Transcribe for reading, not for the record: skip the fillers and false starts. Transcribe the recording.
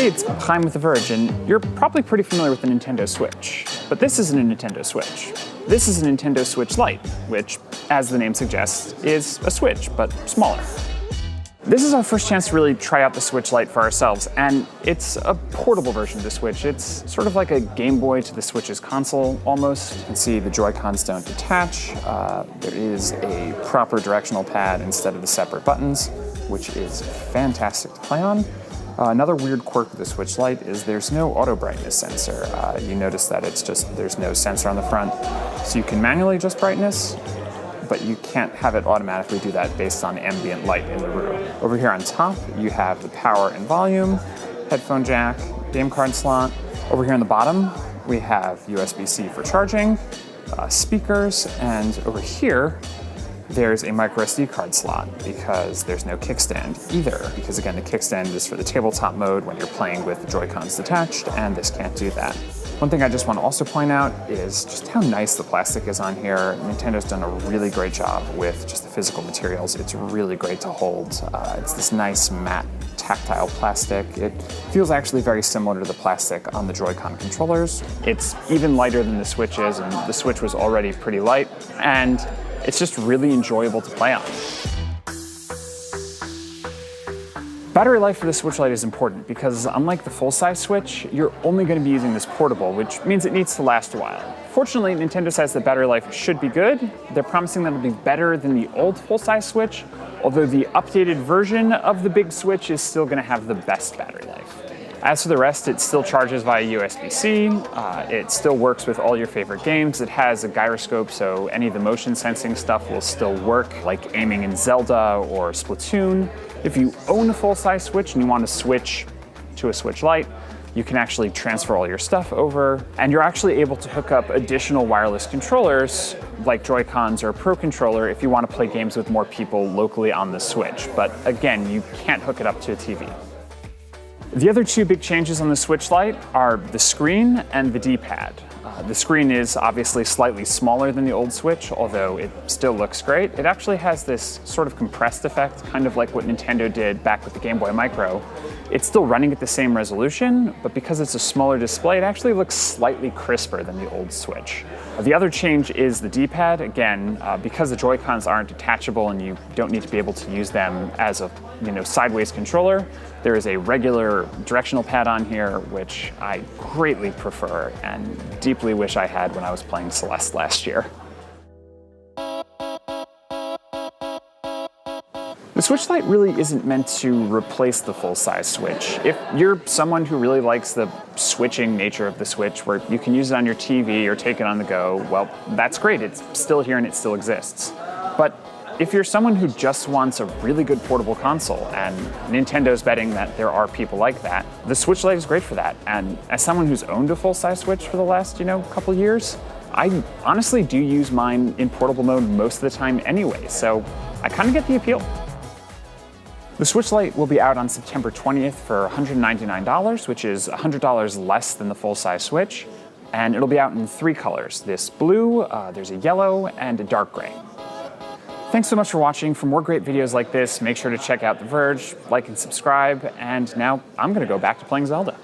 Hey, it's Chaim with The Verge, and you're probably pretty familiar with the Nintendo Switch. But this isn't a Nintendo Switch. This is a Nintendo Switch Lite, which, as the name suggests, is a Switch, but smaller. This is our first chance to really try out the Switch Lite for ourselves, and it's a portable version of the Switch. It's sort of like a Game Boy to the Switch's console, almost. You can see the Joy-Cons don't detach. There is a proper directional pad instead of the separate buttons, which is fantastic to play on. Another weird quirk of the Switch Lite is there's no auto brightness sensor. You notice that there's no sensor on the front, so you can manually adjust brightness, but you can't have it automatically do that based on ambient light in the room. Over here on top, you have the power and volume, headphone jack, game card slot. Over here on the bottom, we have USB-C for charging, speakers, and over here, there's a micro SD card slot because there's no kickstand either. Because again, the kickstand is for the tabletop mode when you're playing with the Joy-Cons detached, and this can't do that. One thing I just want to also point out is just how nice the plastic is on here. Nintendo's done a really great job with just the physical materials. It's really great to hold. It's this nice matte tactile plastic. It feels actually very similar to the plastic on the Joy-Con controllers. It's even lighter than the Switch is, and the Switch was already pretty light, and it's just really enjoyable to play on. Battery life for the Switch Lite is important because unlike the full-size Switch, you're only going to be using this portable, which means it needs to last a while. Fortunately, Nintendo says the battery life should be good. They're promising that it'll be better than the old full-size Switch, although the updated version of the big Switch is still going to have the best battery life. As for the rest, it still charges via USB-C, it still works with all your favorite games, it has a gyroscope so any of the motion sensing stuff will still work, like aiming in Zelda or Splatoon. If you own a full-size Switch and you want to switch to a Switch Lite, you can actually transfer all your stuff over, and you're actually able to hook up additional wireless controllers like Joy-Cons or a Pro Controller if you want to play games with more people locally on the Switch, but again, you can't hook it up to a TV. The other two big changes on the Switch Lite are the screen and the D-pad. The screen is obviously slightly smaller than the old Switch, although it still looks great. It actually has this sort of compressed effect, kind of like what Nintendo did back with the Game Boy Micro. It's still running at the same resolution, but because it's a smaller display, it actually looks slightly crisper than the old Switch. The other change is the D-pad. Again, because the Joy-Cons aren't detachable and you don't need to be able to use them as a sideways controller, there is a regular directional pad on here, which I greatly prefer and deeply wish I had when I was playing Celeste last year. The Switch Lite really isn't meant to replace the full-size Switch. If you're someone who really likes the switching nature of the Switch, where you can use it on your TV or take it on the go, well, that's great. It's still here and it still exists. But if you're someone who just wants a really good portable console, and Nintendo's betting that there are people like that, the Switch Lite is great for that. And as someone who's owned a full-size Switch for the last, couple years, I honestly do use mine in portable mode most of the time anyway, so I kind of get the appeal. The Switch Lite will be out on September 20th for $199, which is $100 less than the full-size Switch, and it'll be out in 3 colors. This blue, there's a yellow, and a dark gray. Thanks so much for watching. For more great videos like this, make sure to check out The Verge, like and subscribe, and now I'm going to go back to playing Zelda.